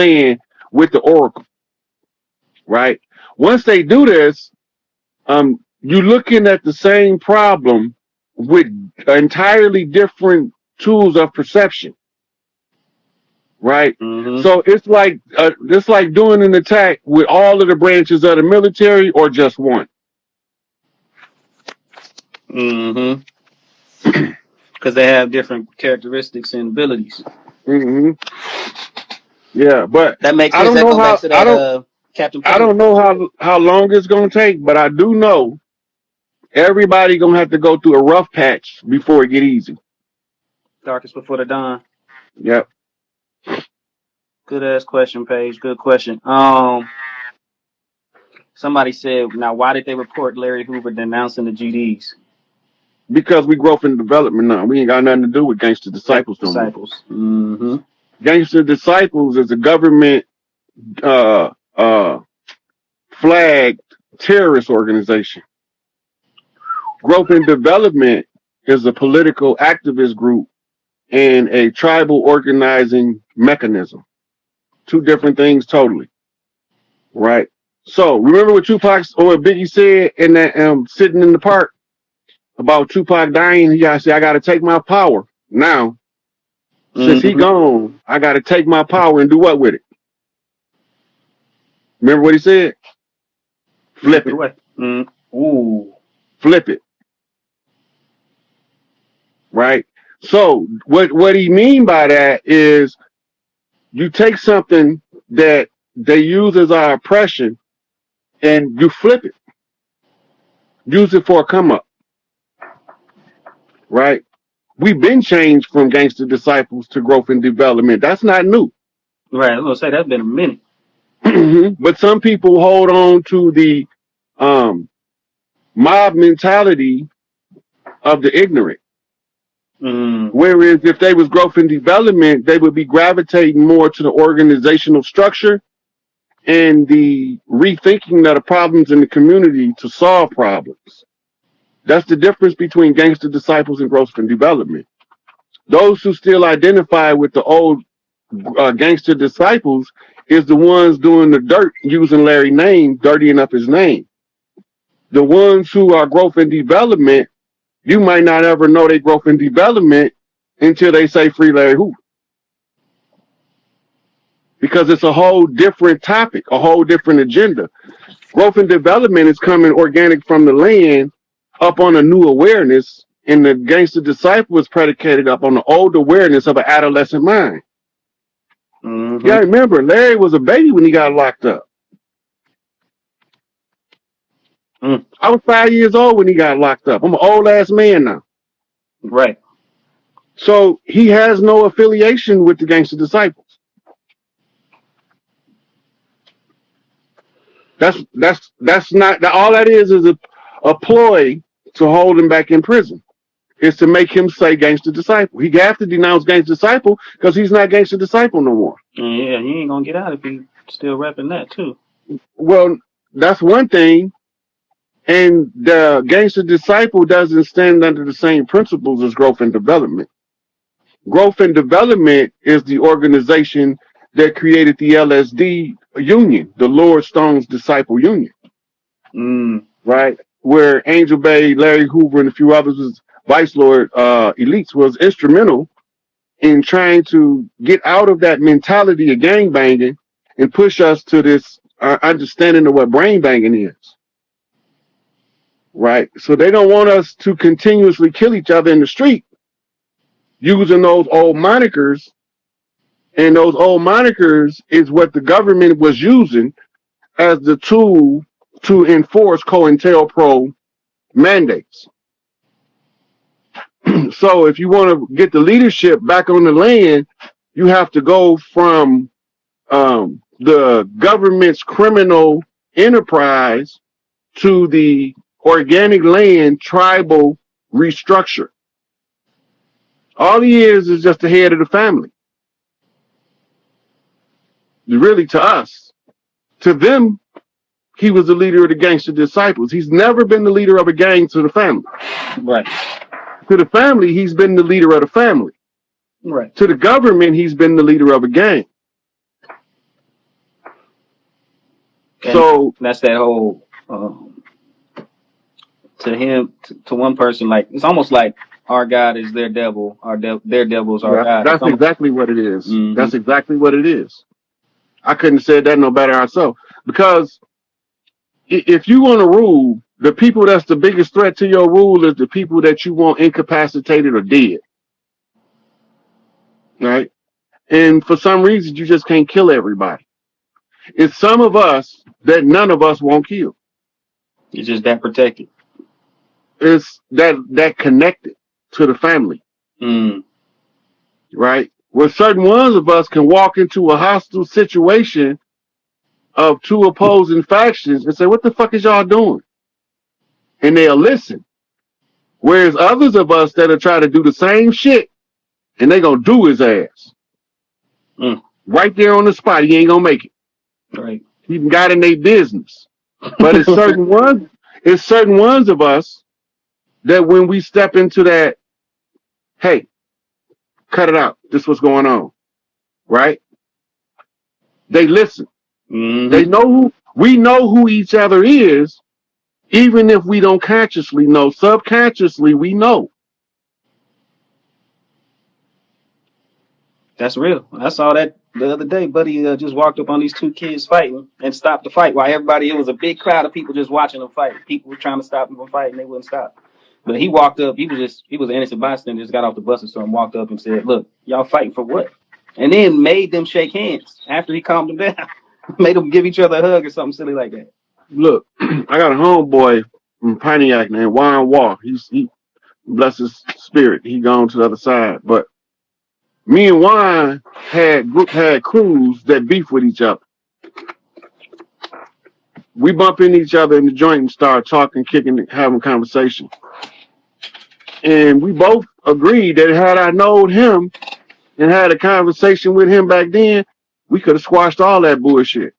saying with the oracle, right? Once they do this, you're looking at the same problem with entirely different tools of perception, right? Mm-hmm. So it's like doing an attack with all of the branches of the military or just one. Mm-hmm. Because they have different characteristics and abilities. hmm Yeah, but That makes I sense. don't That know go back how to that Captain I Planet. don't know how long it's gonna take, but I do know everybody gonna have to go through a rough patch before it get easy. Darkest Before the Dawn. Yep. Good ass question, Paige. Good question. Somebody said, now why did they report Larry Hoover denouncing the GDs? Because we growth and development now. We ain't got nothing to do with gangster Gangster disciples no more. disciples. Mm-hmm. Gangster disciples is a government uh uh flagged terrorist organization. Growth and development is a political activist group and a tribal organizing mechanism. Two different things totally. Right? So remember what Tupac or Biggie said in that sitting in the park about Tupac dying? He gotta say, I gotta take my power. Now, since he Mm-hmm. gone, I gotta take my power and do what with it? Remember what he said? Flip Flip it it. away. Mm. Ooh. Flip it. Right? So what he mean by that is you take something that they use as our oppression and you flip it. Use it for a come up. Right? We've been changed from gangster disciples to growth and development. That's not new. Right. I was gonna say that's been a minute. But some people hold on to the um, mob mentality of the ignorant. Mm. Whereas if they was growth and development, they would be gravitating more to the organizational structure and the rethinking of the problems in the community to solve problems. That's the difference between gangster disciples and growth and development. Those who still identify with the old gangster disciples is the ones doing the dirt using Larry's name, dirtying up his name. The ones who are growth and development, you might not ever know they growth and development until they say free Larry Hoover. Because it's a whole different topic, a whole different agenda. Growth and development is coming organic from the land up on a new awareness, and the gangster disciple is predicated up on the old awareness of an adolescent mind. You Mm-hmm. gotta remember, Larry was a baby when he got locked up. Mm. I was 5 years old when he got locked up. I'm an old ass man now. Right. So he has no affiliation with the gangster disciples. That's not all that is a ploy to hold him back in prison. Is to make him say gangster disciple. He have to denounce gangster disciple because he's not gangster disciple no more. Yeah, he ain't gonna get out if he still rapping that too. Well, that's one thing. And the gangster disciple doesn't stand under the same principles as growth and development. Growth and development is the organization that created the LSD union, the Lord Stone's Disciple Union, Mm. right? Where Angel Bay, Larry Hoover, and a few others was Vice Lord elites was instrumental in trying to get out of that mentality of gang banging and push us to this understanding of what brain banging is, right? So they don't want us to continuously kill each other in the street using those old monikers. And those old monikers is what the government was using as the tool to enforce COINTELPRO mandates. So if you want to get the leadership back on the land, you have to go from the government's criminal enterprise to the organic land tribal restructure. All he is just the head of the family. Really, to us. To them, he was the leader of the gangster disciples. He's never been the leader of a gang to the family. Right. To the family, he's been the leader of the family. Right. To the government, he's been the leader of a gang. And So that's that whole to him to one person, like it's almost like our God is their devil, their devil is our God. It's that's almost exactly what it is. mm-hmm. That's exactly what it is. I couldn't have said that no better myself. Because if you want to rule, the people that's the biggest threat to your rule is the people that you want incapacitated or dead. Right? And for some reason, you just can't kill everybody. It's some of us that none of us won't kill. It's just that protected. It's that connected to the family. Mm. Right? Where certain ones of us can walk into a hostile situation of two opposing factions and say, "What the fuck is y'all doing?" And they'll listen. Whereas others of us that'll try to do the same shit and they gonna do his ass. Mm. Right there on the spot. He ain't gonna make it. Right. He got in their business. But it's certain ones of us that when we step into that, hey, cut it out. This is what's going on. Right? They listen. Mm-hmm. They know we know who each other is, even if we don't consciously know. Subconsciously, we know. That's real. I saw that the other day. Buddy just walked up on these two kids fighting and stopped the fight. While everybody, it was a big crowd of people just watching them fight. People were trying to stop them from fighting, they wouldn't stop. But he walked up. He was an innocent bystander. Just got off the bus or something. Walked up and said, "Look, y'all fighting for what?" And then made them shake hands after he calmed them down. Made them give each other a hug or something silly like that. Look, I got a homeboy from Pontiac named Juan Wall. He bless his spirit. He gone to the other side. But me and Juan had crews that beef with each other. We bump into each other in the joint and start talking, kicking, having conversation. And we both agreed that had I known him and had a conversation with him back then, we could have squashed all that bullshit.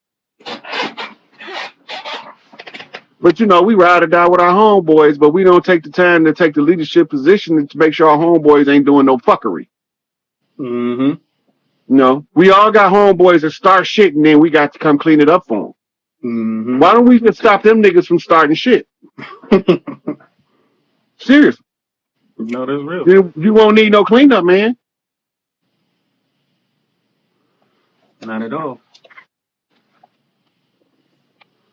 But we ride or die with our homeboys, but we don't take the time to take the leadership position to make sure our homeboys ain't doing no fuckery. Mm-hmm. We all got homeboys that start shit and then we got to come clean it up for them. Mm-hmm. Why don't we just stop them niggas from starting shit? Seriously. No, that's real. You won't need no cleanup, man. Not at all.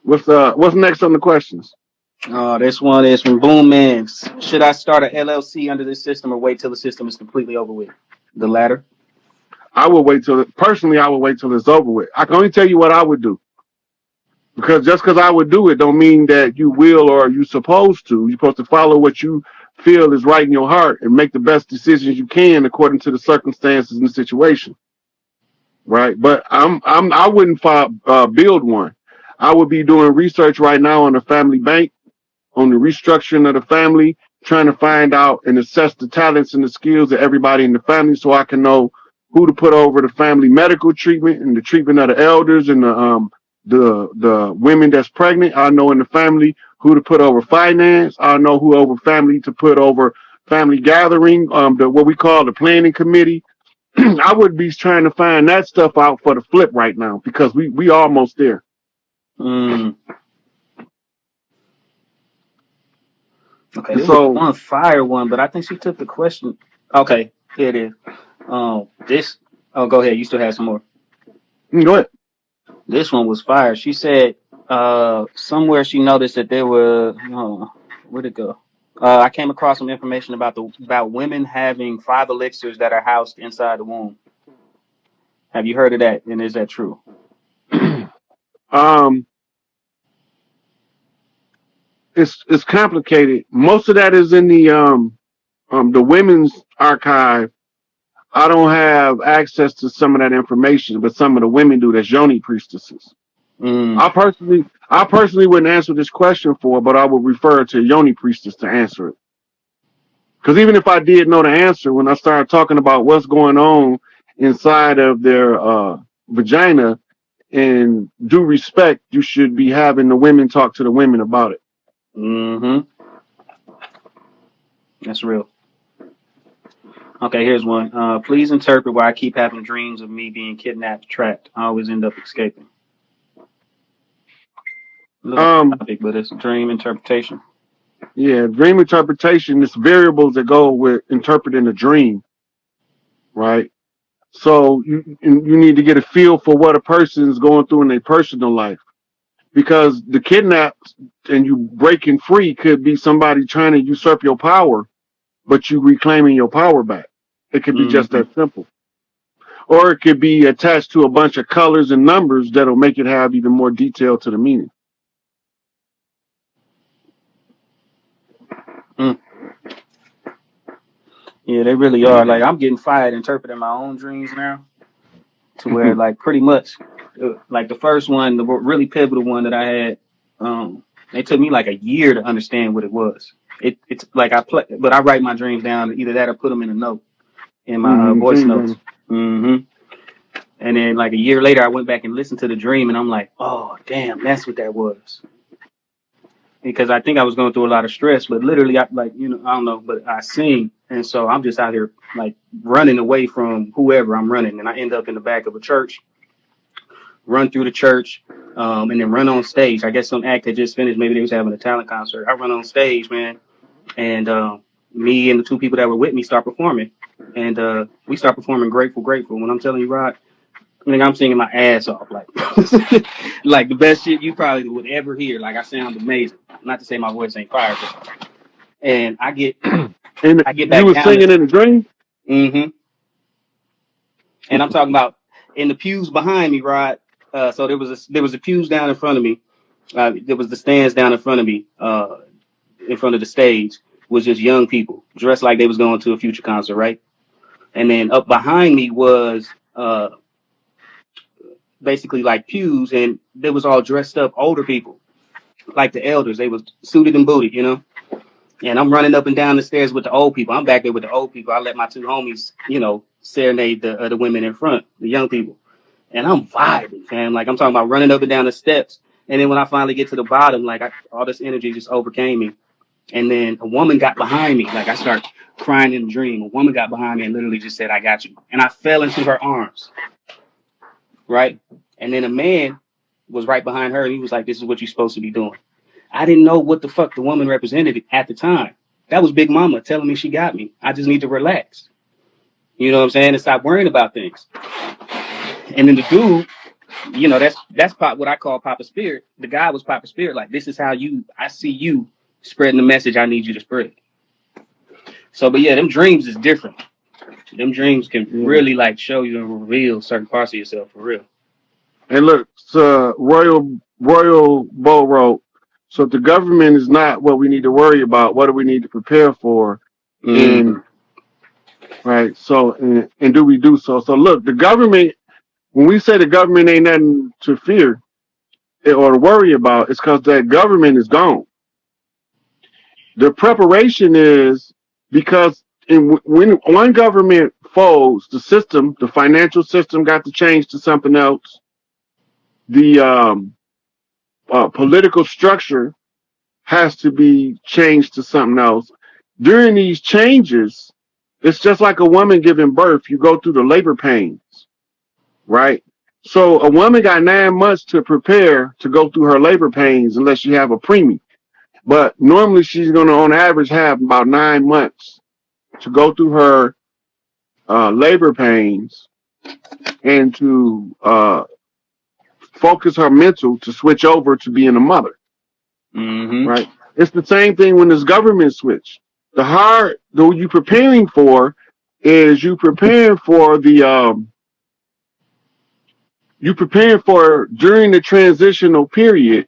What's next on the questions? This one is from Boom Man. Should I start a LLC under this system or wait till the system is completely over with? The latter. I would wait till it's over with. I can only tell you what I would do. Because just because I would do it don't mean that you will or you're supposed to. You're supposed to follow what you feel is right in your heart and make the best decisions you can according to the circumstances and the situation. Right? But I wouldn't build one. I would be doing research right now on the family bank, on the restructuring of the family, trying to find out and assess the talents and the skills of everybody in the family so I can know who to put over the family medical treatment and the treatment of the elders and the women that's pregnant. I know in the family who to put over finance. I know who over family to put over family gathering, what we call the planning committee. I would be trying to find that stuff out for the flip right now because we almost there. Mm. Okay, there was So one fire one, but I think she took the question. Okay, here it is. This. Oh, go ahead. You still have some more. go ahead. This one was fire. She said, somewhere she noticed that there were. Where'd it go? I came across some information about women having 5 elixirs that are housed inside the womb. Have you heard of that? And is that true? um, it's complicated. Most of that is in the women's archive. I don't have access to some of that information, but some of the women do. That's yoni priestesses. Mm. I personally wouldn't answer this question for, but I would refer to a yoni priestess to answer it. Because even if I did know the answer, when I started talking about what's going on inside of their vagina, in due respect, you should be having the women talk to the women about it. Mm-hmm. That's real. Okay, here's one. Please interpret why I keep having dreams of me being kidnapped, trapped. I always end up escaping. A little topic, but it's dream interpretation. Yeah, dream interpretation is variables that go with interpreting a dream, right? So you need to get a feel for what a person is going through in their personal life, because the kidnapped and you breaking free could be somebody trying to usurp your power, but you reclaiming your power back. It could be just Mm-hmm. that simple. Or it could be attached to a bunch of colors and numbers that'll make it have even more detail to the meaning. Mm. Yeah, they really are. Like I'm getting fired interpreting my own dreams now, to where like pretty much, like the first one, the really pivotal one that I had, it took me like a year to understand what it was. It's like I play, but I write my dreams down, either that or put them in a note in my voice Dream notes. journal. Hmm. And then like a year later, I went back and listened to the dream, and I'm like, oh damn, that's what that was. Because I think I was going through a lot of stress, but literally, I like I don't know, but I sing, and so I'm just out here like running away from whoever I'm running, and I end up in the back of a church, run through the church, and then run on stage. I guess some act had just finished. Maybe they was having a talent concert. I run on stage, man, and me and the two people that were with me start performing, and we start performing "Grateful, Grateful." When I'm telling you, Rod, I mean, I'm singing my ass off, like, like the best shit you probably would ever hear. Like, I sound amazing. Not to say my voice ain't fire, but, and And I get you back were down. singing in a dream? Mm-hmm. And I'm talking about in the pews behind me, Rod. So there was a pews down in front of me. There was the stands down in front of me. In front of the stage was just young people dressed like they was going to a Future concert, right? And then up behind me was basically like pews, and they was all dressed up older people, like the elders. They was suited and booted, And I'm running up and down the stairs with the old people. I'm back there with the old people. I let my two homies, serenade the women in front, the young people. And I'm vibing, fam. Like I'm talking about running up and down the steps. And then when I finally get to the bottom, like all this energy just overcame me. And then a woman got behind me. Like I start crying in a dream. A woman got behind me and literally just said, "I got you." And I fell into her arms, right? And then a man was right behind her, and he was like, "This is what you're supposed to be doing." I didn't know what the fuck the woman represented at the time. That was Big Mama telling me she got me. I just need to relax. You know what I'm saying? And stop worrying about things. And then the dude, that's what I call Papa Spirit. The guy was Papa Spirit. Like, this is how I see you spreading the message I need you to spread. So, but yeah, them dreams is different. Them dreams can Yeah. really like show you and reveal certain parts of yourself for real. And look, Royal Bow wrote, so if the government is not what we need to worry about, what do we need to prepare for? Mm-hmm. And right, so and do we do so? So look, the government, when we say the government ain't nothing to fear or to worry about, it's because that government is gone. The preparation is because when one government folds, the financial system got to change to something else. The political structure has to be changed to something else. During these changes, it's just like a woman giving birth. You go through the labor pains, right? So a woman got 9 months to prepare to go through her labor pains unless you have a preemie. But normally she's going to, on average, have about 9 months to go through her labor pains and to focus her mental to switch over to being a mother, Mm-hmm. right? It's the same thing when this government switch. The you preparing for is you preparing for you preparing for during the transitional period.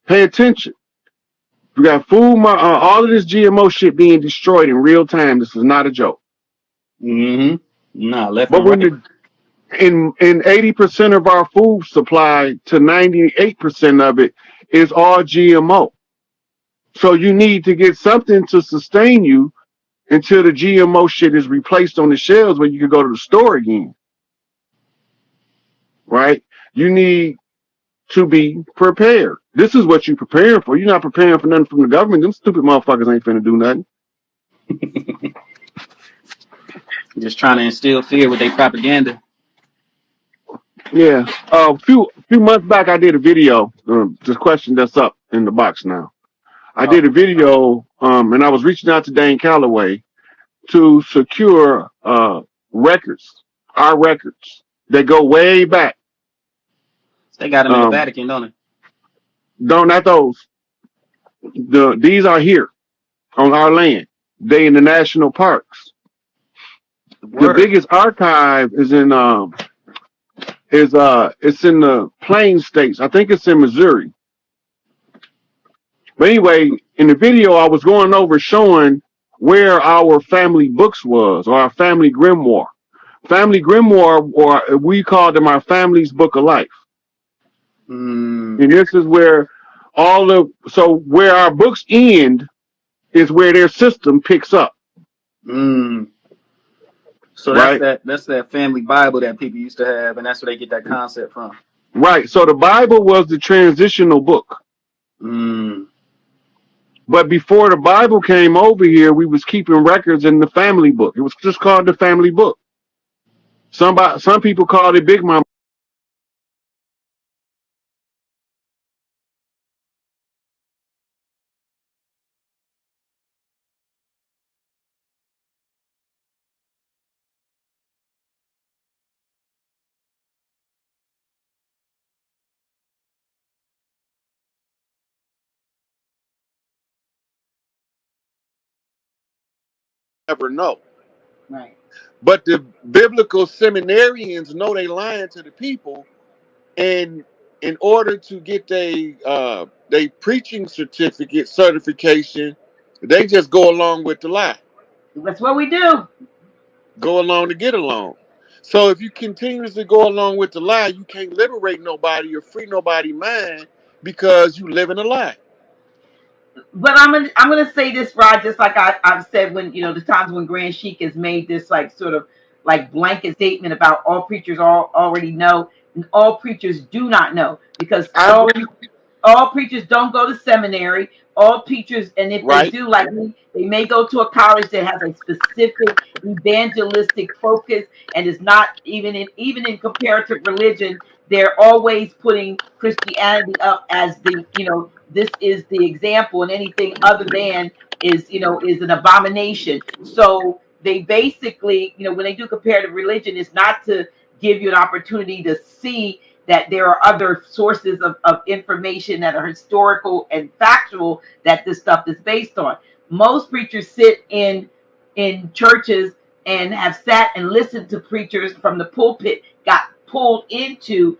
Pay attention. We got all of this GMO shit being destroyed in real time. This is not a joke. Mm-hmm. Nah, left But and when right. in 80% of our food supply to 98% of it is all GMO. So you need to get something to sustain you until the GMO shit is replaced on the shelves where you can go to the store again. Right? You need to be prepared. This is what you're preparing for. You're not preparing for nothing from the government. Them stupid motherfuckers ain't finna do nothing. Just trying to instill fear with their propaganda. Yeah. A few months back, I did a video. This question that's up in the box now. I did Oh, a video, and I was reaching out to Dane Calloway to secure records, our records that go way back. they got them in the Um, Vatican, don't they? don't not those. These are here on our land. They in the national parks. The The word. biggest archive it's in the Plain States. I think it's in Missouri. But anyway, in the video, I was going over showing where our family books was, or our family grimoire. Family grimoire, or we call them our family's book of life. Mm, And this is where where our books end is where their system picks up, mm. So right? that's that family Bible that people used to have, and that's where they get that concept from. Right. So the Bible was the transitional book. Mm, But before the Bible came over here, we was keeping records in the family book. It was just called the family book. Some people called it Big Mama. Never know. Right. But the biblical seminarians know they lying to the people, and in order to get they preaching certificate certification, they just go along with the lie, That's what we do. go along to get along. So if you continuously go along with the lie, you can't liberate nobody or free nobody mind because you live in a lie. But I'm gonna say this, Rod, just like I've said when the times when Grand Sheik has made this like sort of like blanket statement about all preachers already know, and all preachers do not know because I agree, all preachers don't go to seminary. All preachers, and if they right? do, like me, they may go to a college that has a specific evangelistic focus, and is not even in comparative religion. They're always putting Christianity up as this is the example, and anything other than is an abomination. So they basically, when they do comparative religion, it's not to give you an opportunity to see that there are other sources of information that are historical and factual that this stuff is based on. Most preachers sit in churches and have sat and listened to preachers from the pulpit, got pulled into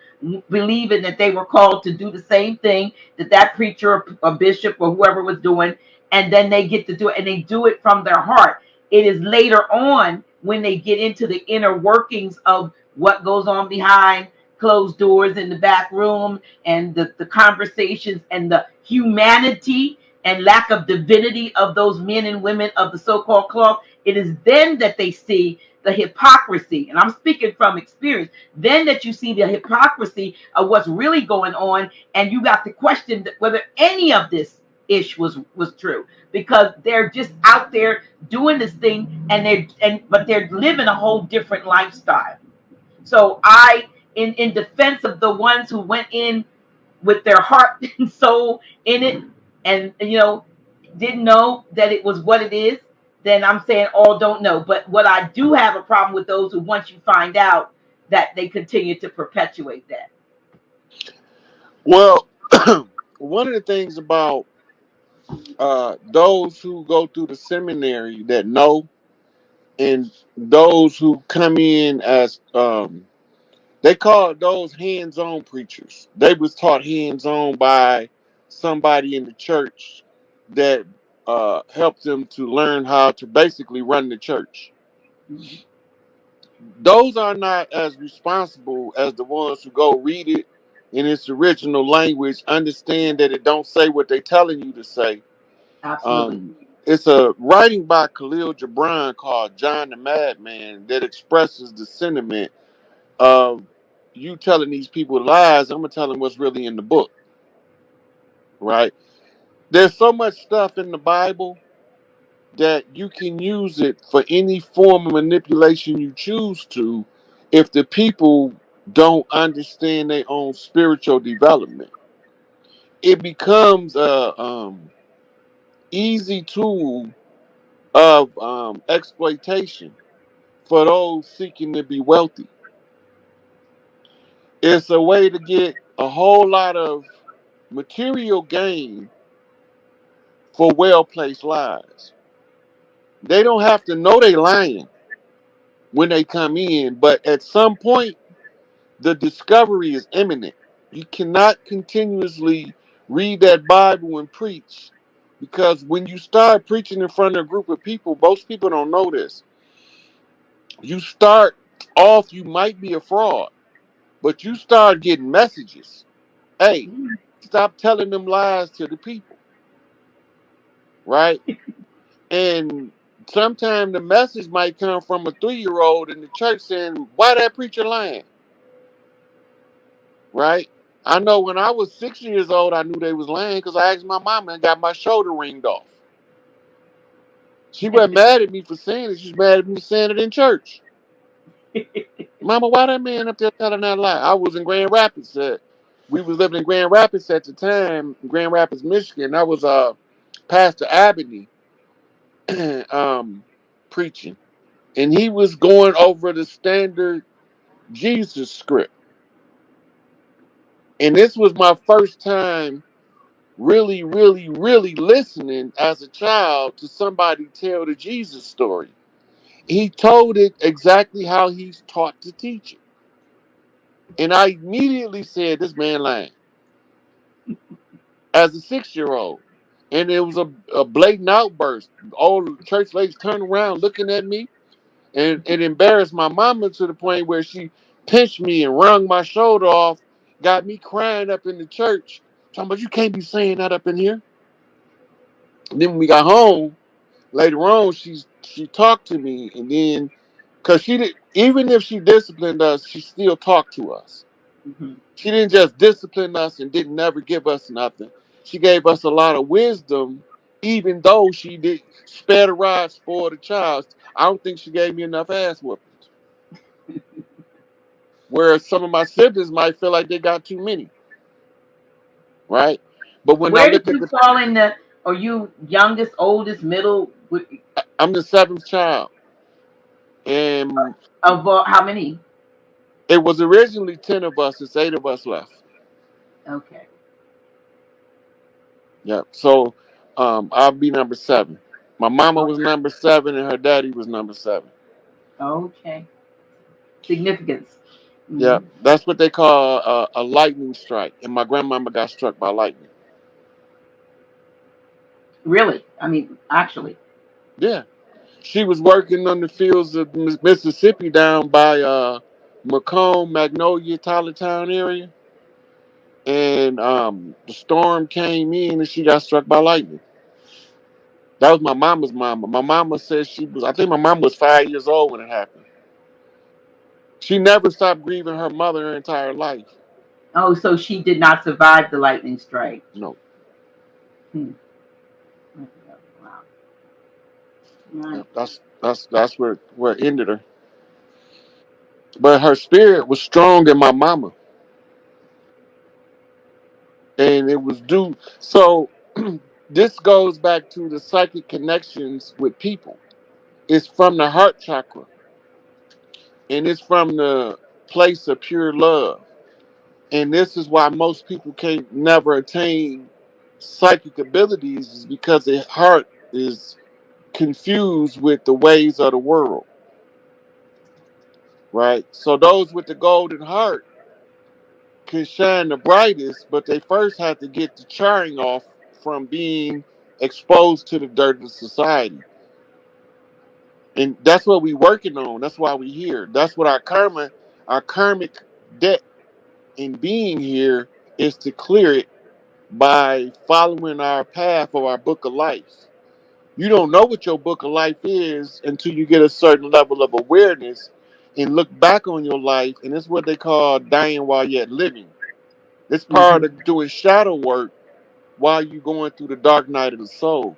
believing that they were called to do the same thing that preacher or bishop or whoever was doing, and then they get to do it, and they do it from their heart. It is later on when they get into the inner workings of what goes on behind closed doors in the back room, and the conversations and the humanity and lack of divinity of those men and women of the so-called club. It is then that they see the hypocrisy, and I'm speaking from experience, then that you see the hypocrisy of what's really going on, and you got to question whether any of this ish was true, because they're just out there doing this thing, but they're living a whole different lifestyle. So in defense of the ones who went in with their heart and soul in it, and didn't know that it was what it is, then I'm saying all don't know. But what I do have a problem with those who, once you find out, that they continue to perpetuate that. Well, one of the things about those who go through the seminary that know, and those who come in as they call those hands-on preachers. They was taught hands-on by somebody in the church that helped them to learn how to basically run the church. Mhm. Those are not as responsible as the ones who go read it in its original language, understand that it don't say what they telling you to say. Absolutely. um, it's a writing by Khalil Gibran called John the Madman that expresses the sentiment of you telling these people lies. I'm gonna tell them what's really in the book, right? There's so much stuff in the Bible that you can use it for any form of manipulation you choose to, if the people don't understand their own spiritual development. It becomes a easy tool of exploitation for those seeking to be wealthy. It's a way to get a whole lot of material gain for well placed lies. They don't have to know they lying when they come in, but at some point, the discovery is imminent. You cannot continuously read that Bible and preach because when you start preaching in front of a group of people, most people don't know this. You start off, you might be a fraud, but you start getting messages. Hey, Mm. stop telling them lies to the people, right? And sometimes the message might come from a 3-year old in the church saying, why that preacher lying? Right? I know when I was 6 years old, I knew they was lying because I asked my mama and got my shoulder ringed off. She wasn't mad at me for saying it. She's mad at me for saying it in church. Mama, why that man up there telling that lie? I was in Grand Rapids. We was living in Grand Rapids at the time, Grand Rapids, Michigan. That was Pastor Abney preaching. And he was going over the standard Jesus script. And this was my first time really, really, really listening as a child to somebody tell the Jesus story. He told it exactly how he's taught to teach it. And I immediately said, this man lying as a 6-year old. And it was a blatant outburst. All the church ladies turned around looking at me, and it embarrassed my mama to the point where she pinched me and wrung my shoulder off, got me crying up in the church. Talking about, you can't be saying that up in here. And then when we got home, later on, she talked to me, and then because she did, even if she disciplined us, she still talked to us. Mhm. She didn't just discipline us and didn't never give us nothing. She gave us a lot of wisdom, even though she did spare the rod, spoil the child. I don't think she gave me enough ass whoopings. Whereas some of my siblings might feel like they got too many, right? But when I Where did look at you the, fall in the? Are you youngest, oldest, middle? I'm the seventh child, and Of how many? it was originally 10 of us. It's 8 of us left. Okay. Yeah. So I'll be number 7. My mama was number 7 and her daddy was number 7. Okay. Significance. Yeah. Hmm. That's what they call a lightning strike. And my grandmama got struck by lightning. Really? I mean, actually. Yeah. She was working on the fields of Mississippi down by Macomb, Magnolia, Tylertown area. And the storm came in and she got struck by lightning. That was my mama's mama. My mama said I think my mama was 5 years old when it happened. She never stopped grieving her mother her entire life. Oh, so she did not survive the lightning strike. No, Hmm. Wow. Right. that's where it ended her. But her spirit was strong in my mama, and it was due. So this goes back to the psychic connections with people. It's from the heart chakra, and it's from the place of pure love. And this is why most people can't never attain psychic abilities, is because their heart is confused with the ways of the world, right? So those with the golden heart can shine the brightest, but they first have to get the charring off from being exposed to the dirt of society. And that's what we working on. That's why we here. That's what our karmic debt in being here is to clear it by following our path of our book of life. You don't know what your book of life is until you get a certain level of awareness and look back on your life, and it's what they call dying while yet living. It's part Hmm. of doing shadow work while you're going through the dark night of the soul.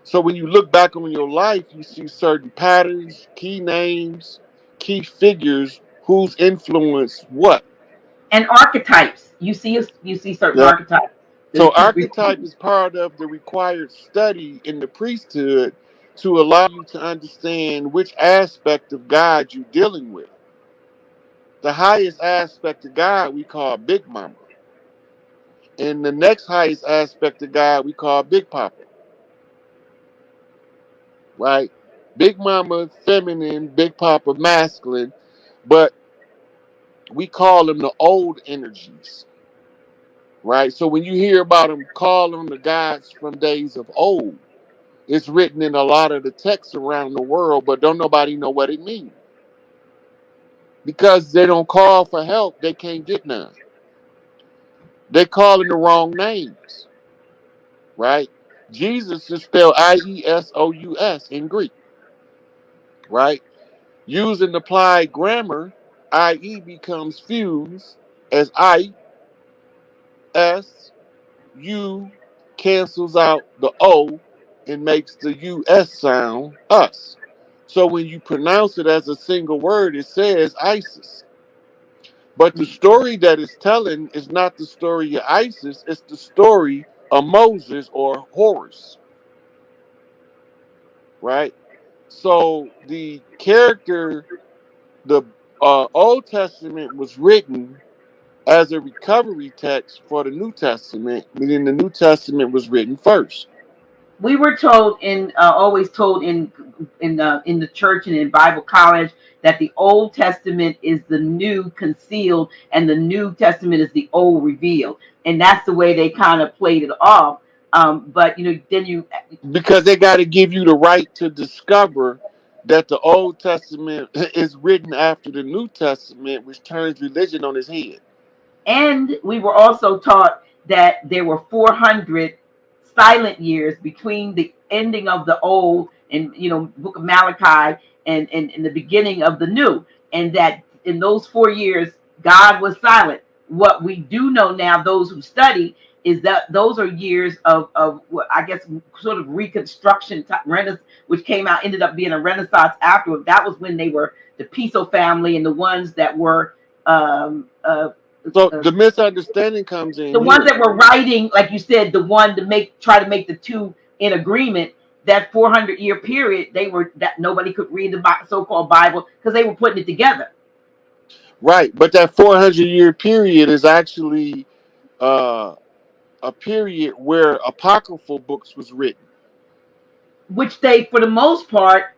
So when you look back on your life, you see certain patterns, key names, key figures who's influenced what. And archetypes. You see certain Yeah. archetypes. So The archetype is part of the required study in the priesthood to allow you to understand which aspect of God you're dealing with. The highest aspect of God we call Big Mama. And the next highest aspect of God we call Big Papa. Right? Big Mama feminine, Big Papa masculine, but we call them the old energies. Right? So when you hear about them, call them the gods from days of old. It's written in a lot of the texts around the world, but don't nobody know what it means. Because they don't call for help, they can't get none. They calling the wrong names, right? Jesus is spelled Iesous in Greek, right? Using applied grammar, IE becomes fused as S, U cancels out the O and makes the US sound us. So when you pronounce it as a single word, it says ISIS. But the story that it's telling is not the story of ISIS, it's the story of Moses or Horus, right? So the character, the Old Testament was written as a recovery text for the New Testament, meaning the New Testament was written first. We were told always told in the church and in Bible college that the Old Testament is the new concealed and the New Testament is the old revealed, and that's the way they kind of played it off. But then you Because they got to give you the right to discover that the Old Testament is written after the New Testament, which turns religion on its head. And we were also taught that there were 400 silent years between the ending of the old and book of Malachi and the beginning of the new, and that in those 4 years God was silent. What we do know now, those who study, is that those are years of what I guess sort of reconstruction, Renaissance, which came out, ended up being a Renaissance afterward. That was when they were the Piso family and the ones that were um, uh, So the misunderstanding comes in the ones here. that were writing, like you said, the one to try to make the two in agreement. That 400-year period, they were that nobody could read the so-called Bible because they were putting it together, Right. But that 400-year period is actually uh, a period where apocryphal books was written. which they, for the most part,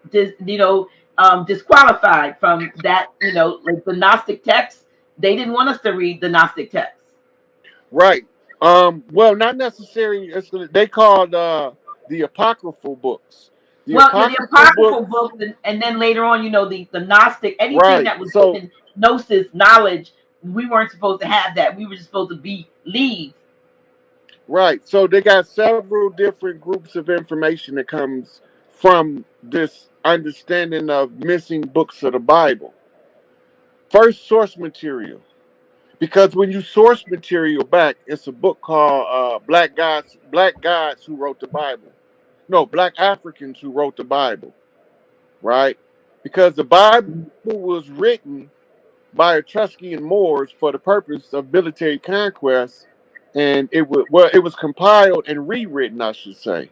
disqualified from that. Like the Gnostic texts, they didn't want us to read the Gnostic texts. Right. Well, not necessarily. They called the apocryphal books. The Well, the apocryphal apocryphal books. books, and then later on, the Gnostic, anything Right. that was So written in gnosis knowledge, we weren't supposed to have that. We were just supposed to be leads. right. So they got several different groups of information that comes from this understanding of missing books of the Bible. First, source material. Because when you source material back, it's a book called Black Gods Who Wrote the Bible. No, Black Africans Who Wrote the Bible, right? Because the Bible was written by Etruscan Moors for the purpose of military conquest, and it was compiled and rewritten, I should say,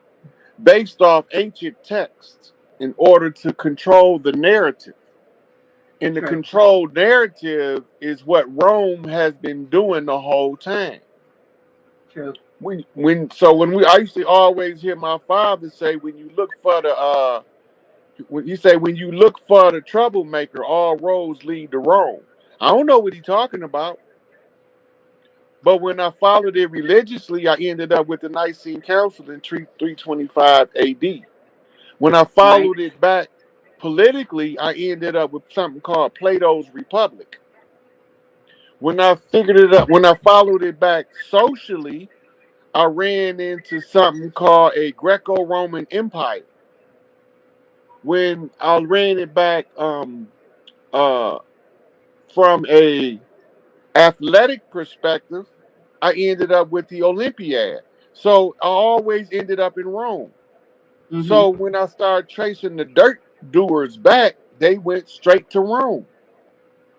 based off ancient texts in order to control the narrative. And the True. controlled narrative is what Rome has been doing the whole time. True. When I used to always hear my father say, when you look for the when he say when you look for the troublemaker, all roads lead to Rome. I don't know what he's talking about, but when I followed it religiously, I ended up with the Nicene Council in 325 AD. When I Right. followed it back politically, I ended up with something called Plato's Republic. When I figured it out, when I followed it back socially, I ran into something called a Greco-Roman Empire. When I ran it back uh, from a athletic perspective, I ended up with the Olympiad. So I always ended up in Rome. Hmm. So when I started tracing the dirt doers back, they went straight to Rome.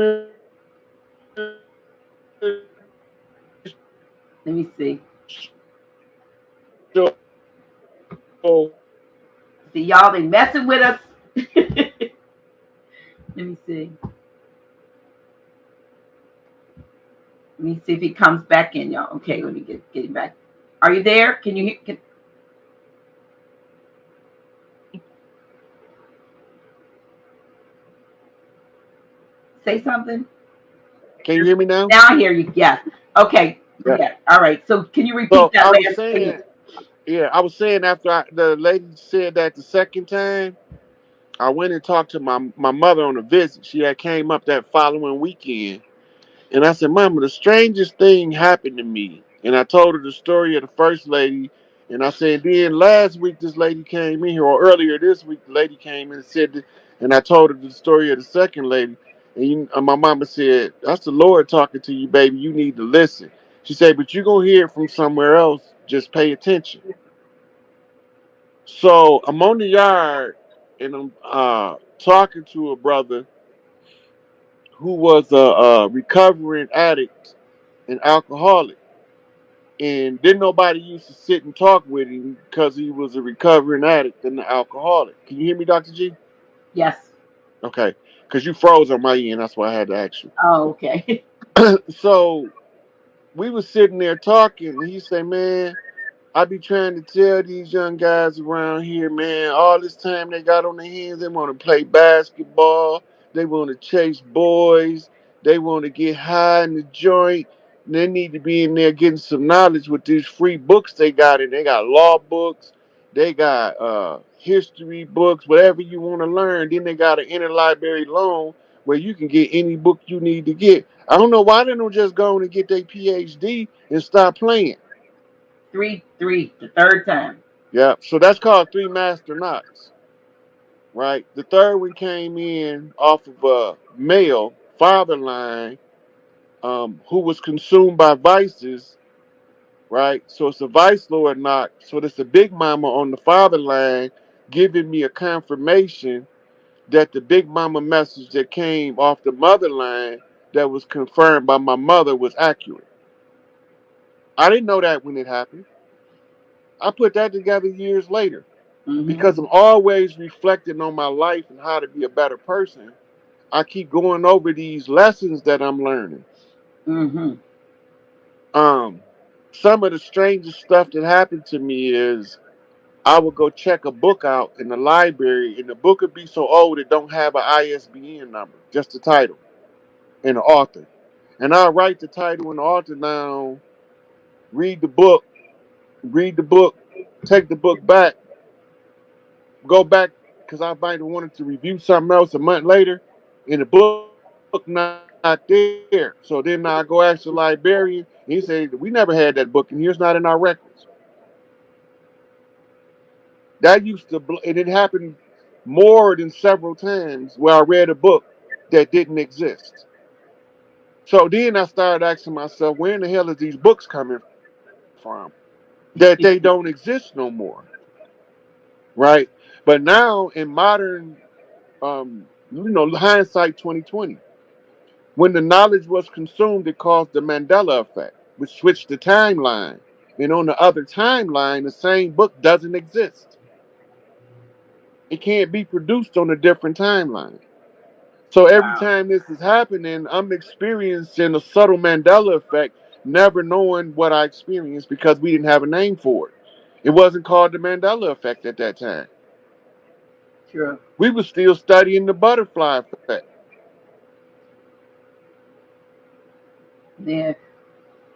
Let me see. See, y'all, they messing with us. Let me see. Let me see if he comes back in, y'all. Okay, let me get him back. Are you there? Can you say something? Can you hear me now? Now I hear you. Yes. Okay. Yeah. Yeah. All right. So can you repeat So that I was last thing? saying, yeah, I was saying after the lady said that the second time, I went and talked to my mother on a visit. She had came up that following weekend, and I said, "Mama, the strangest thing happened to me." And I told her the story of the first lady, and I said, "Then last week this lady came in here, or earlier this week the lady came in and said," and I told her the story of the second lady, and my mama said, "That's the Lord talking to you, baby. You need to listen." She said, "But you're gonna hear it from somewhere else. Just pay attention." So I'm on the yard and I'm talking to a brother who was a recovering addict and alcoholic. And didn't nobody used to sit and talk with him because he was a recovering addict and an alcoholic. Can you hear me, Dr. G? Yes. Okay. Because you froze on my end. That's why I had to ask you. Oh, okay. So we was sitting there talking. And he said, "Man, I be trying to tell these young guys around here, man, all this time they got on their hands, they want to play basketball, they want to chase boys, they want to get high in the joint. And they need to be in there getting some knowledge with these free books they got. And they got law books, they got history books, whatever you want to learn. Then they got an interlibrary loan where you can get any book you need to get. I don't know why they don't just go on and get their PhD and stop playing." Three, the third time. Yeah, so that's called three master knots, right? The third one came in off of a male father line who was consumed by vices, right? So it's a vice lord knot. So it's a big mama on the father line giving me a confirmation that the big mama message that came off the mother line that was confirmed by my mother was accurate. I didn't know that when it happened. I put that together years later. Mm-hmm. Because I'm always reflecting on my life and how to be a better person, I keep going over these lessons that I'm learning. Mm-hmm. Um, some of the strangest stuff that happened to me is I would go check a book out in the library, and the book would be so old it don't have an ISBN number, just the title and the author. And I write the title and the author down, read the book, read the book, take the book back, go back because I might have wanted to review something else a month later, and the book not there. So then I go ask the librarian, and he said, "We never had that book, and here's not in our records." That and it happened more than several times where I read a book that didn't exist. So then I started asking myself, where in the hell is these books coming from? That they don't exist no more, right? But now in modern hindsight 2020. When the knowledge was consumed, it caused the Mandela effect, which switched the timeline. And on the other timeline, the same book doesn't exist. It can't be produced on a different timeline. So every Wow. time this is happening, I'm experiencing a subtle Mandela effect, never knowing what I experienced because we didn't have a name for it. It wasn't called the Mandela effect at that time. True. We were still studying the butterfly effect. Yeah.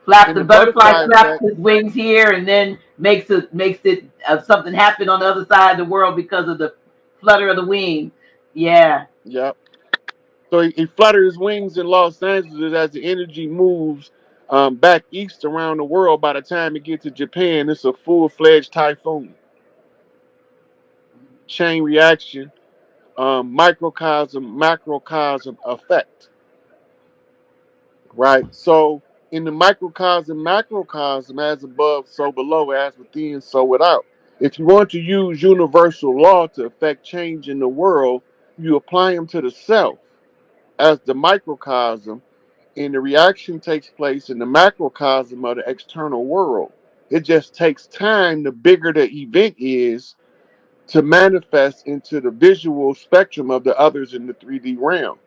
Flap And the the butterfly butterfly flaps effect, his wings here and then makes it something happen on the other side of the world because of the flutter of the wing. Yeah. yep. So he fluttered his wings in Los Angeles as the energy moves back east around the world. By the time it gets to Japan, it's a full-fledged typhoon. Chain reaction, microcosm, macrocosm effect, right? So in the microcosm, macrocosm, as above, so below, as within, so without. If you want to use universal law to affect change in the world, you apply them to the self. as the microcosm, and the reaction takes place in the macrocosm of the external world. It just takes time, the bigger the event is, to manifest into the visual spectrum of the others in the 3D realm.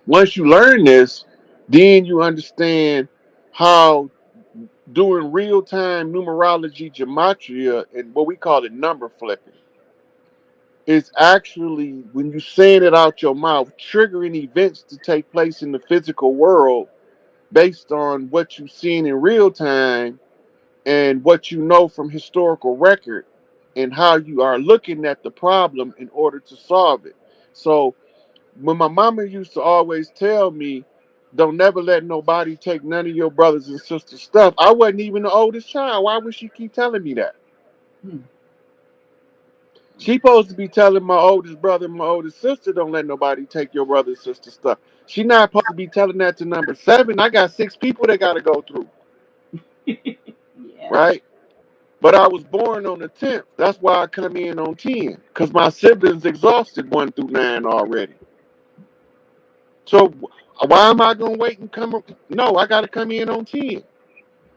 Once you learn this, then you understand how doing real time numerology gematria and what we call it number flipping is actually, when you saying it out your mouth, triggering events to take place in the physical world based on what you've seen in real time and what you know from historical record, and how you are looking at the problem in order to solve it. So when my mama used to always tell me, don't never let nobody take none of your brothers and sisters stuff, I wasn't even the oldest child. Why would she keep telling me that? Hmm. She supposed to be telling my oldest brother and my oldest sister, don't let nobody take your brother and sister stuff. She not supposed to be telling that to number seven. I got six people that got to go through, Yeah. right? But I was born on the 10th. That's why I come in on 10, because my siblings exhausted 1 through 9 already. So why am I going to wait and come? No, I got to come in on 10.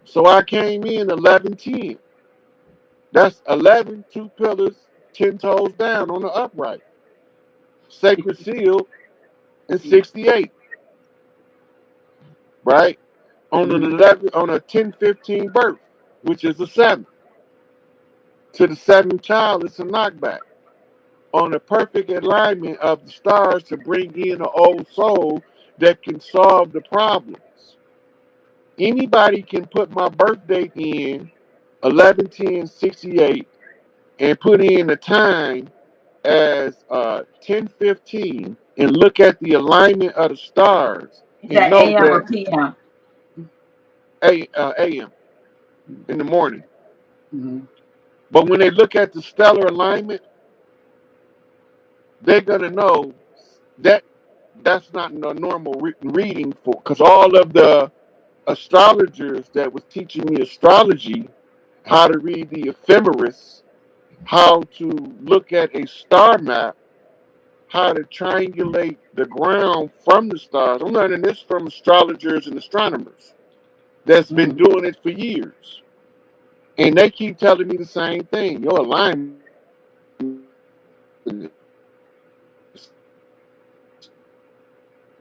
So I came in 11 10. That's 11, 2 pillars, 10 toes down on the upright. Sacred seal in 68, right? On an Mhm. 11, on a 10-15 birth, which is the 7th. To the 7th child, it's a knockback. On a perfect alignment of the stars to bring in an old soul that can solve the problems. Anybody can put my birth date in 11-10-68 and put in a time as 10-15 and look at the alignment of the stars Is and that know AM or that PM? AM in the morning. Mm-hmm. But when they look at the stellar alignment, they're gonna know that that's not a normal reading for, because all of the astrologers that was teaching me astrology, how to read the ephemeris, how to look at a star map, how to triangulate the ground from the stars. I'm learning this from astrologers and astronomers that's been Mm-hmm. doing it for years. And they keep telling me the same thing. Your alignment is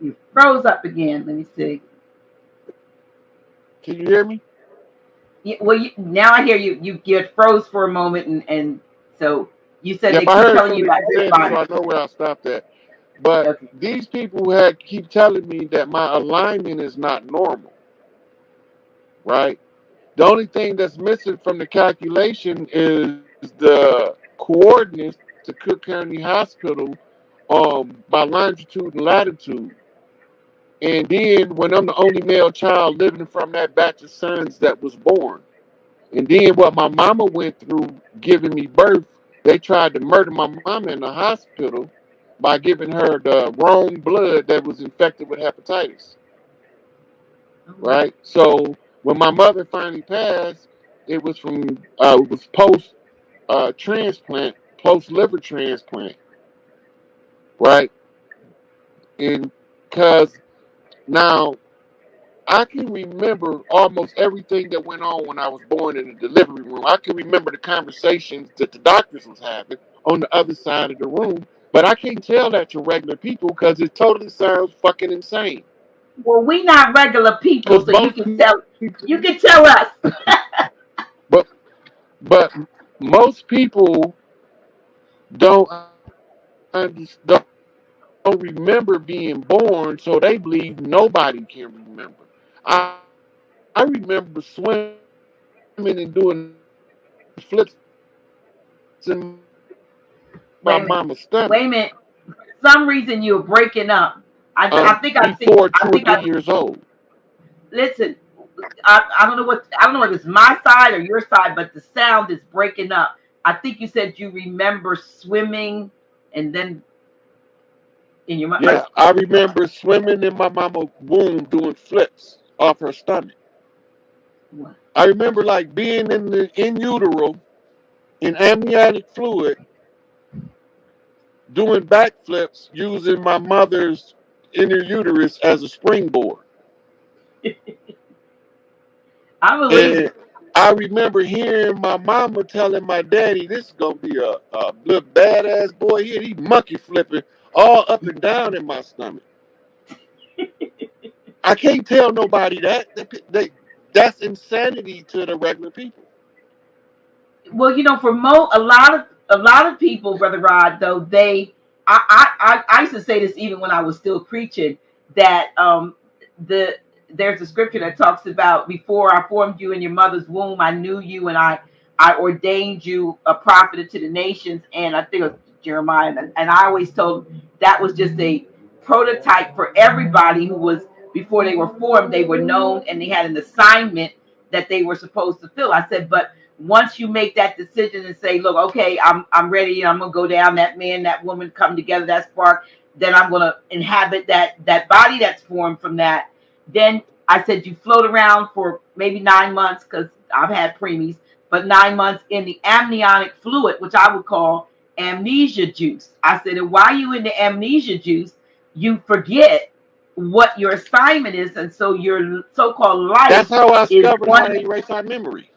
You froze up again. Let me see. can you hear me? Yeah, well, now I hear you. You get froze for a moment, and so you said they Yep, I keep heard telling some you of about you your saying it, so body. I know where I stopped at. But Okay. these people had keep telling me that my alignment is not normal, right? The only thing that's missing from the calculation is the coordinates to Cook County Hospital by longitude and latitude. And then when I'm the only male child living from that batch of sons that was born. And then what my mama went through giving me birth, they tried to murder my mama in the hospital by giving her the wrong blood that was infected with hepatitis. Oh, wow. Right? So when my mother finally passed, it was post transplant, post liver transplant, right? And because now I can remember almost everything that went on when I was born in the delivery room. I can remember the conversations that the doctors was having on the other side of the room, but I can't tell that to regular people because it totally sounds fucking insane. Well, we not regular people, Because so you most can people, tell. You can tell us. but most people don't remember being born, so they believe nobody can remember. I remember swimming and doing flips in my mama's stomach Wait a minute. Wait a minute. For some reason you're breaking up. I think I before think 2 or I think 3 I years old. listen. I don't know what I don't know if it's my side or your side, but the sound is breaking up. I think you said you remember swimming and then in your Yeah, like I remember swimming in my mama's womb doing flips off her stomach. what? I remember like being in utero in amniotic fluid doing backflips using my mother's inner uterus as a springboard. I believe And it. I remember hearing my mama telling my daddy, "This is gonna be a little badass boy here. He monkey flipping all up and down in my stomach." I can't tell nobody that. That's insanity to the regular people. Well, for a lot of people, Brother Rod, though I used to say this even when I was still preaching, that the there's a scripture that talks about, before I formed you in your mother's womb, I knew you, and I ordained you a prophet to the nations. And I think it was Jeremiah, and I always told that was just a prototype for everybody who was, before they were formed, they were known and they had an assignment that they were supposed to fill. I said, but once you make that decision and say, look, okay, I'm ready, I'm gonna go down, that man, that woman come together, that spark, then I'm gonna inhabit that body that's formed from that. Then I said, you float around for maybe 9 months, because I've had preemies, but 9 months in the amniotic fluid, which I would call amnesia juice. I said, and while you in the amnesia juice, you forget what your assignment is, and so your so-called life That's how I is discovered one. how to erase our memory.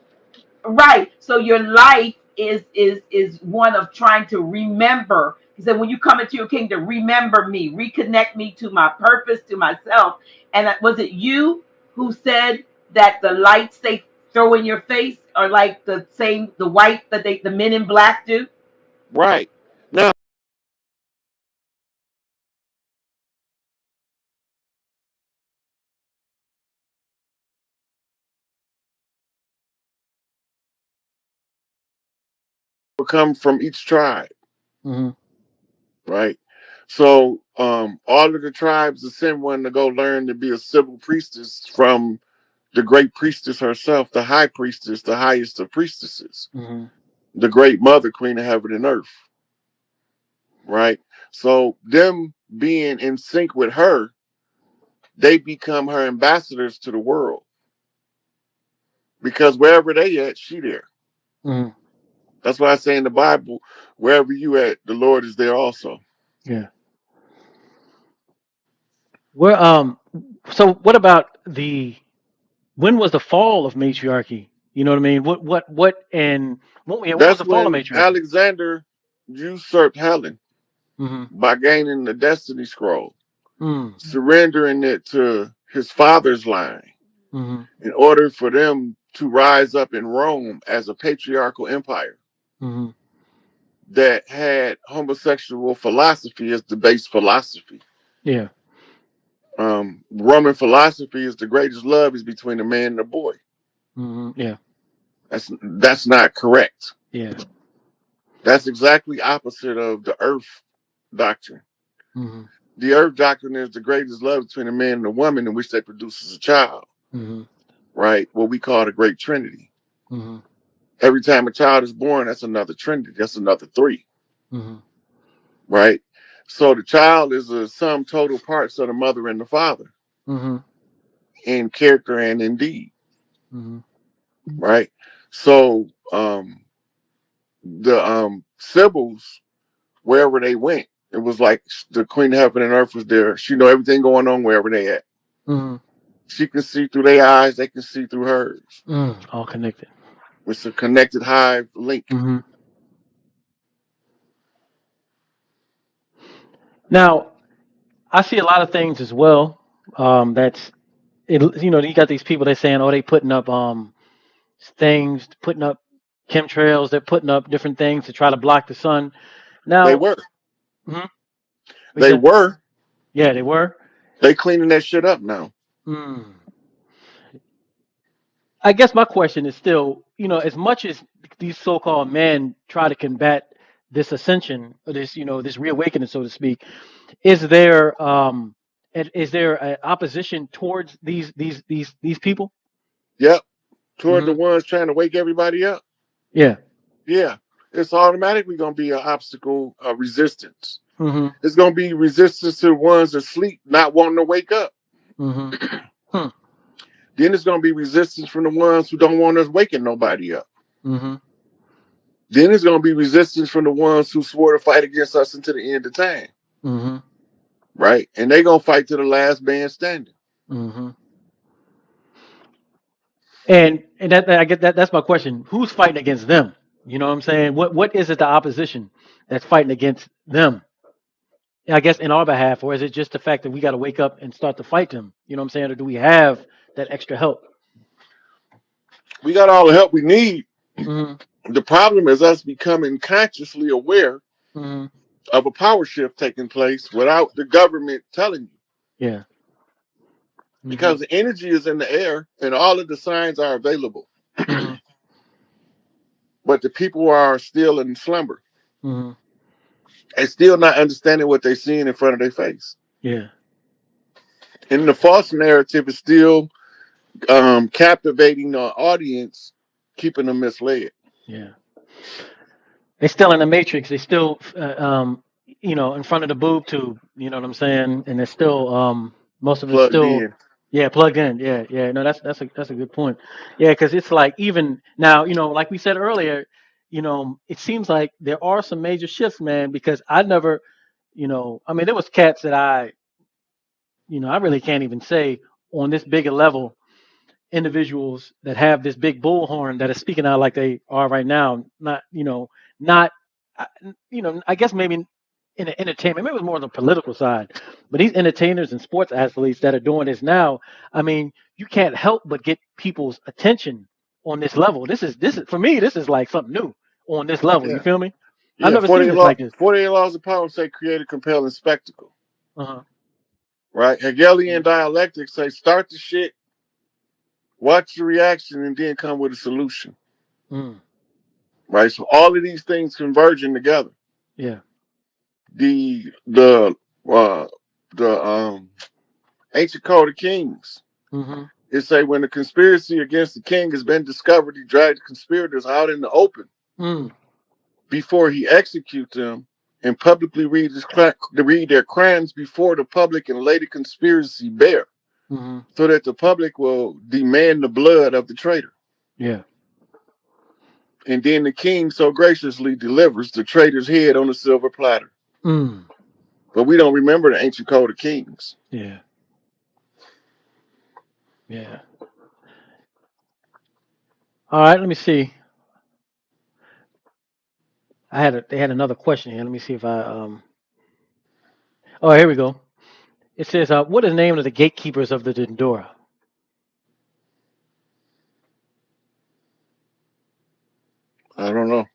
Right. So your life is one of trying to remember. He said, when you come into your kingdom, remember me, reconnect me to my purpose, to myself. And was it you who said that the lights they throw in your face are like the white that the men in black do? Right. Now will come from each tribe, Mm-hmm. right? So all of the tribes send one to go learn to be a civil priestess from the great priestess herself, the high priestess, the highest of priestesses, Mm-hmm. the great mother, queen of heaven and earth, right? So them being in sync with her, they become her ambassadors to the world, because wherever they at, she there. Mm-hmm. That's why I say in the Bible, wherever you at, the Lord is there also. Yeah. Where so what about when was the fall of matriarchy? You know what I mean? When was That's the fall of when matriarchy? Alexander usurped Helen Mm-hmm. by gaining the Destiny Scroll, Mm-hmm. surrendering it to his father's line Mm-hmm. in order for them to rise up in Rome as a patriarchal empire Mm-hmm. that had homosexual philosophy as the base philosophy. Yeah. Roman philosophy is the greatest love is between a man and a boy. Mm-hmm. Yeah. That's not correct. Yeah. That's exactly opposite of the earth doctrine. Mm-hmm. The earth doctrine is the greatest love between a man and a woman in which they produces a child, Mm-hmm. right? What we call the great trinity. Mm-hmm. Every time a child is born, that's another trinity. That's another three, Mm-hmm. right? So the child is a sum total parts of the mother and the father Mm-hmm. in character and in deed, Mm-hmm. right? So the Sibyls, wherever they went, it was like the Queen of Heaven and Earth was there. She know everything going on wherever they at. Mm-hmm. She can see through their eyes, they can see through hers. All connected. It's a connected hive link. Mm-hmm. Now, I see a lot of things as well. That's you got these people that saying, oh, they putting up things, putting up chemtrails, they're putting up different things to try to block the sun. They Now, were. mhm, what you They said? were. Yeah, they were. They cleaning that shit up now. Mm. I guess my question is still, as much as these so-called men try to combat this ascension, or this reawakening, so to speak, is there an opposition towards these people? Yep. Toward the Hmm. ones trying to wake everybody up. Yeah. Yeah. It's automatically going to be an obstacle, resistance. Hmm. It's going to be resistance to the ones that sleep, not wanting to wake up. Hmm. Hmm. Then it's going to be resistance from the ones who don't want us waking nobody up. Hmm. Then it's gonna be resistance from the ones who swore to fight against us until the end of time. Mm-hmm. Right? And they gonna fight to the last man standing. Mm-hmm. And that I get that that's my question. Who's fighting against them? You know what I'm saying? What is it the opposition that's fighting against them? I guess in our behalf, or is it just the fact that we got to wake up and start to fight them? You know what I'm saying? Or do we have that extra help? We got all the help we need. Mm-hmm. The problem is us becoming consciously aware Mm-hmm. of a power shift taking place without the government telling you. Yeah. Mm-hmm. Because the energy is in the air and all of the signs are available. Mm-hmm. But the people are still in slumber Mm-hmm. and still not understanding what they're seeing in front of their face. Yeah. And the false narrative is still captivating the audience, keeping them misled. Yeah. They still in the matrix. They still, in front of the boob tube. You know what I'm saying? And they're still, most of it's Plugged still, in. yeah, plugged in. Yeah, yeah. No, that's a good point. Yeah, because it's like even now, like we said earlier, it seems like there are some major shifts, man. Because I never, I mean, there was cats that I really can't even say on this bigger level individuals that have this big bullhorn that are speaking out like they are right now. Not, uh, I guess maybe in the entertainment, maybe it was more on the political side, but these entertainers and sports athletes that are doing this now, I mean, you can't help but get people's attention on this level. This is for me. This is like something new on this level. You Yeah. feel me? I've Yeah. never seen this like this. 48 laws of power say create a compelling spectacle. Uh huh. Right? Hegelian dialectics say start the shit, watch the reaction, and then come with a solution. Mm, Right? So all of these things converging together. yeah. The the uh the ancient code of kings. Mm-hmm. It say when the conspiracy against the king has been discovered, he dragged the conspirators out in the open Mm, before he executes them and publicly read their crimes before the public and lay the conspiracy bare, mm-hmm. so that the public will demand the blood of the traitor. Yeah. And then the king so graciously delivers the traitor's head on a silver platter. Mm, But we don't remember the ancient code of kings. yeah. Yeah. All right. Let me see. They had another question here. Let me see if I. Oh, here we go. It says, what is the name of the gatekeepers of the Dendora? I don't know.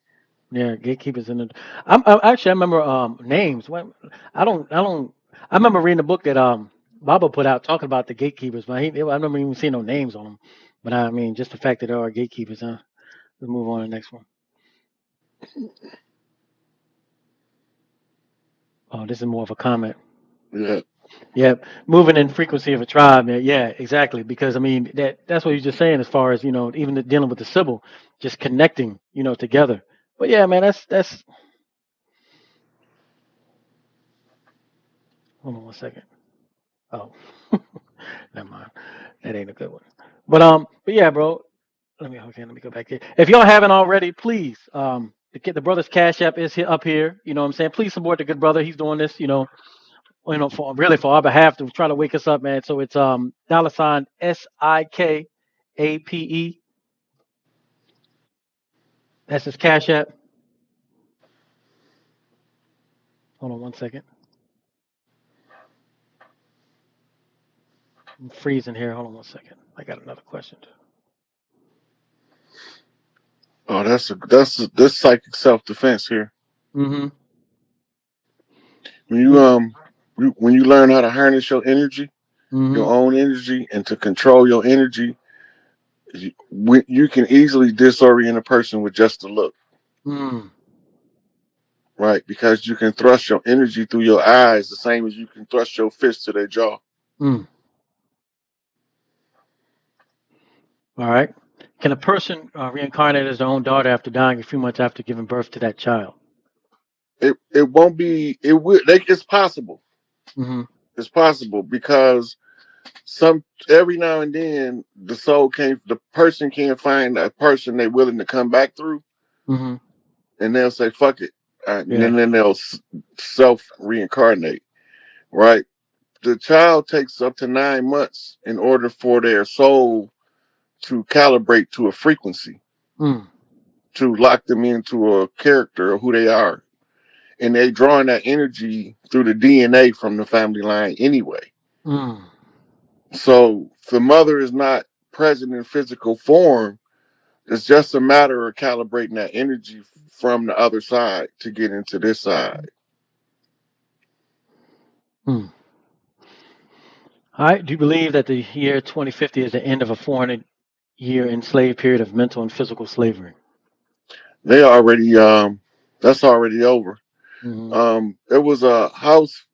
Yeah, gatekeepers in the. Actually I remember names. I remember reading a book that Baba put out talking about the gatekeepers, but I remember even seeing no names on them. But I mean, just the fact that there are gatekeepers, huh? Let's move on to the next one. Oh, this is more of a comment. Yeah. Yeah, moving in frequency of a tribe. Man. Yeah, exactly. Because I mean, that's what you're just saying as far as even dealing with the Sybil, just connecting, together. But yeah, man, that's. Hold on one second. Oh, never mind. That ain't a good one. But yeah, bro. Let me go back here. If y'all haven't already, please, the brother's Cash App is here up here. You know what I'm saying? Please support the good brother. He's doing this, for our behalf to try to wake us up, man. So it's $ SIKAPE. That's his Cash App. Hold on one second. I'm freezing here. Hold on one second. I got another question. Oh, that's psychic self defense here. Mm-hmm. When when you learn how to harness Mm-hmm. your own energy, and to control your energy, you can easily disorient a person with just a look, Mm. right? Because you can thrust your energy through your eyes the same as you can thrust your fist to their jaw. Mm. All right. Can a person reincarnate as their own daughter after dying a few months after giving birth to that child? It won't be. It will. It's possible. Mm-hmm. It's possible because some every now and then the person can't find a person they're willing to come back through. Mm-hmm. and they'll say fuck it, and Yeah. then they'll self reincarnate. Right. The child takes up to 9 months in order for their soul to calibrate to a frequency, Mm. to lock them into a character of who they are. And they drawing that energy through the DNA from the family line anyway. Mm. So if the mother is not present in physical form, it's just a matter of calibrating that energy from the other side to get into this side. Mm. All right. Do you believe that the year 2050 is the end of a 400-year enslaved period of mental and physical slavery? They already that's already over. Mm-hmm. It was a house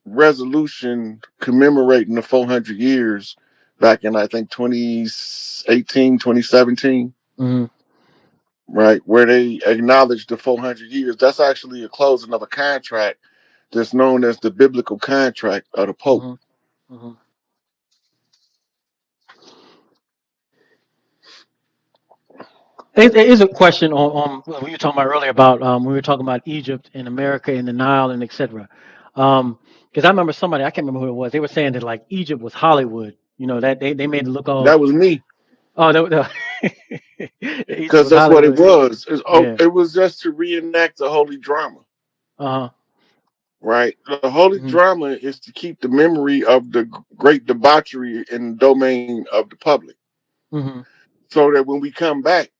resolution commemorating the 400 years back in I think 2018, 2017, Mm-hmm. right, where they acknowledged the 400 years. That's actually a closing of a contract that's known as the biblical contract of the Pope. Mm-hmm. Mm-hmm. There is a question on what we were talking about earlier about when we were talking about Egypt and America and the Nile and etc. Because I remember somebody, I can't remember who it was. They were saying that like Egypt was Hollywood. You know that they made it look all. That was me, Oh, Egypt because was that's what it Hollywood. was. Yeah. It was just to reenact the holy drama, Uh huh. right? The holy Hmm. drama is to keep the memory of the great debauchery in the domain of the public, Hmm. so that when we come back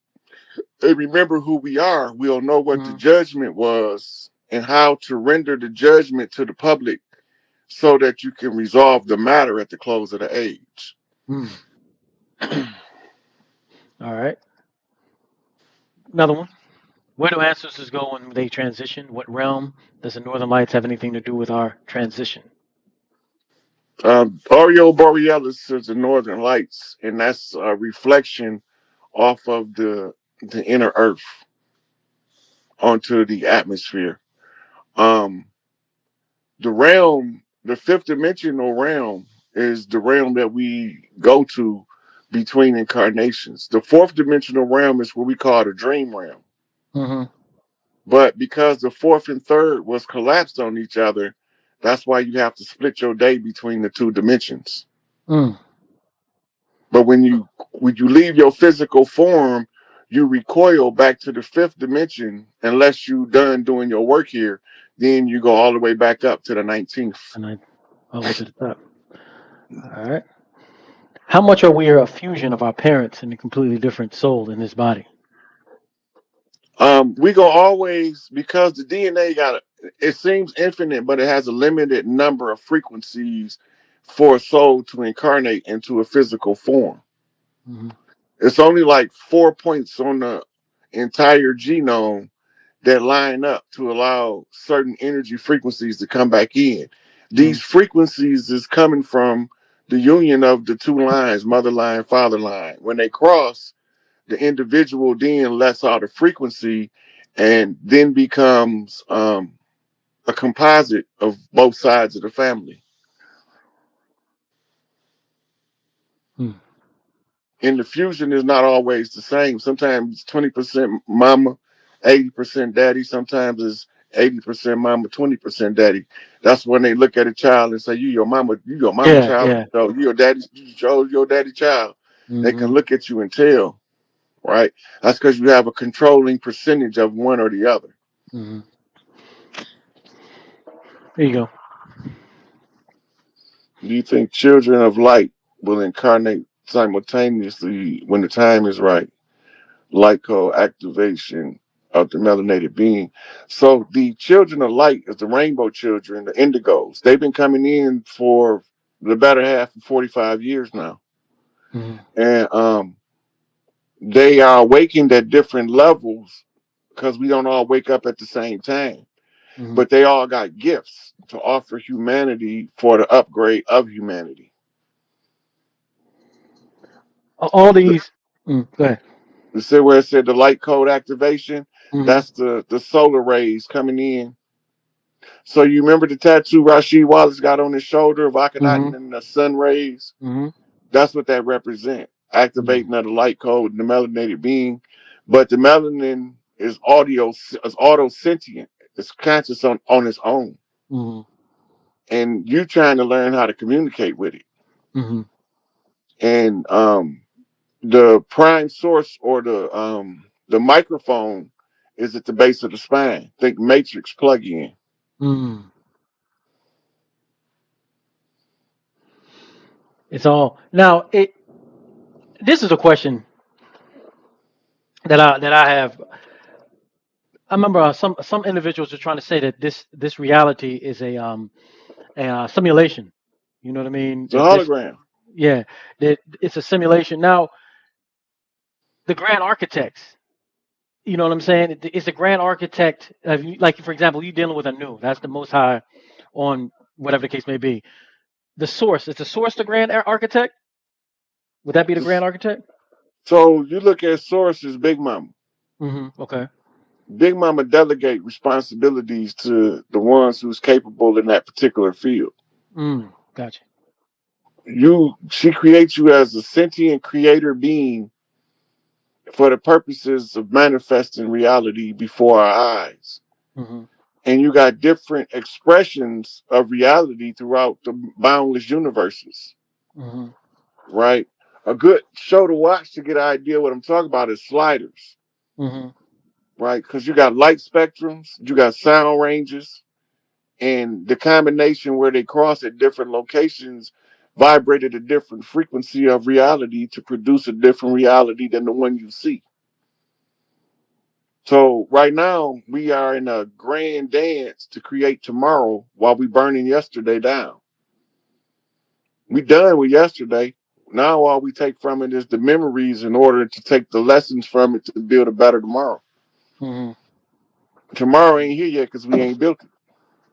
and remember who we are, we'll know what the Hmm. judgment was and how to render the judgment to the public so that you can resolve the matter at the close of the age. Hmm. All right. Another one. Where do ancestors go when they transition? What realm does the Northern Lights have anything to do with our transition? Oreo Borealis is the northern lights, and that's a reflection off of the inner earth onto the atmosphere. Um, the realm, the fifth dimensional realm, is the realm that we go to between incarnations. The fourth dimensional realm is what we call the dream realm. Hmm. But because the fourth and third was collapsed on each other, that's why you have to split your day between the two dimensions. Mm. But when you leave your physical form, you recoil back to the fifth dimension unless you done doing your work here. Then you go all the way back up to the 19th. And I all the way to the top. All right. How much are we a fusion of our parents and a completely different soul in this body? We go always because the DNA it seems infinite, but it has a limited number of frequencies for a soul to incarnate into a physical form. Hmm. It's only like 4 points on the entire genome that line up to allow certain energy frequencies to come back in. These Hmm. frequencies is coming from the union of the two lines, mother line, father line. When they cross, the individual then lets out a frequency and then becomes a composite of both sides of the family. Hmm. And the fusion is not always the same. Sometimes it's 20% mama, 80% daddy. Sometimes it's 80% mama, 20% daddy. That's when they look at a child and say, you your mama Yeah, child, yeah. so you chose your daddy child. They can Hmm. look at you and tell, right? That's because you have a controlling percentage of one or the other. Hmm. There you go. Do you think children of light will incarnate simultaneously when the time is right? Light code activation of the melanated being. So the children of light is the rainbow children, the indigos. They've been coming in for the better half of 45 years now. Hmm. And they are awakened at different levels because we don't all wake up at the same time. Hmm. But they all got gifts to offer humanity for the upgrade of humanity. All these. Go ahead. You see where it said the light code activation? Hmm. That's the solar rays coming in. So you remember the tattoo Rasheed Wallace got on his shoulder of Hmm. Akhenaten and the sun rays? Hmm. That's what that represents. Hmm. Activating of the light code, the melanated being. But the melanin is auto sentient. It's conscious on its own, Mm-hmm. and you trying to learn how to communicate with it. Mm-hmm. And the prime source, or the microphone, is at the base of the spine. Think Matrix plug in. Mm. It's all now. It. This is a question that I have. I remember some individuals are trying to say that this reality is a simulation. You know what I mean? It's a That this, hologram. yeah, that it's a simulation. Now, the grand architects, you know what I'm saying? It's the grand architect. Like, for example, you dealing with a new. That's the most high on whatever the case may be. The source. Is the source the grand architect? Would that be the grand architect? So you look at source as Big Mama. Mm-hmm. Okay. Big Mama delegate responsibilities to the ones who's capable in that particular field. Gotcha. She creates you as a sentient creator being for the purposes of manifesting reality before our eyes. Mm-hmm. And you got different expressions of reality throughout the boundless universes, Mm-hmm. right? A good show to watch to get an idea what I'm talking about is Sliders, Mm-hmm. right? Because you got light spectrums, you got sound ranges, and the combination where they cross at different locations vibrated a different frequency of reality to produce a different reality than the one you see. So right now we are in a grand dance to create tomorrow while we burning yesterday down. We done with yesterday. Now all we take from it is the memories in order to take the lessons from it to build a better tomorrow. Mm-hmm. Tomorrow ain't here yet because we ain't built it,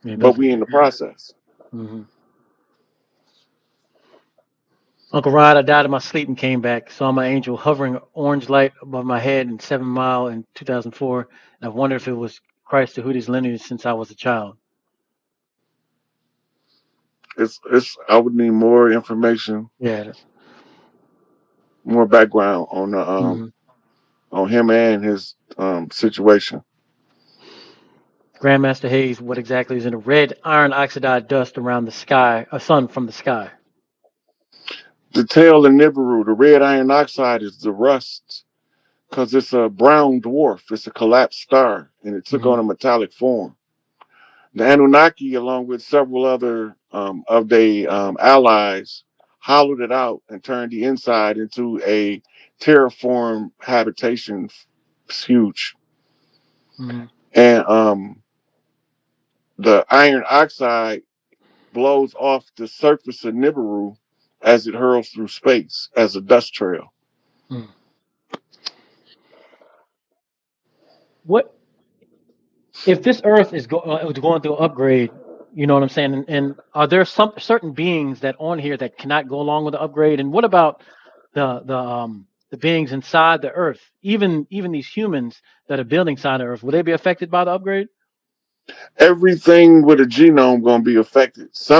Yeah, but built it we in yet. the process. Mm-hmm. Uncle Rod, I died in my sleep and came back. Saw my angel hovering orange light above my head in 7 Mile in 2004. And I've wondered if it was Christ to Hootie's lineage since I was a child. It's I would need more information, Yeah. That's, more background mm-hmm. on him and his situation. Grandmaster Hayes, what exactly is in the red iron oxidized dust around the sky, a sun from the sky? The tail of Nibiru, the red iron oxide is the rust because it's a brown dwarf. It's a collapsed star, and it took Mm-hmm. on a metallic form. The Anunnaki, along with several other of their allies, hollowed it out and turned the inside into a terraform habitation. It's huge. Mm-hmm. And the iron oxide blows off the surface of Nibiru as it hurls through space as a dust trail. Mm. What if this Earth is going through an upgrade? You know what I'm saying? And are there some certain beings that on here that cannot go along with the upgrade? And what about the beings inside the Earth? Even these humans that are building inside the Earth, will they be affected by the upgrade? Everything with a genome going to be affected. Some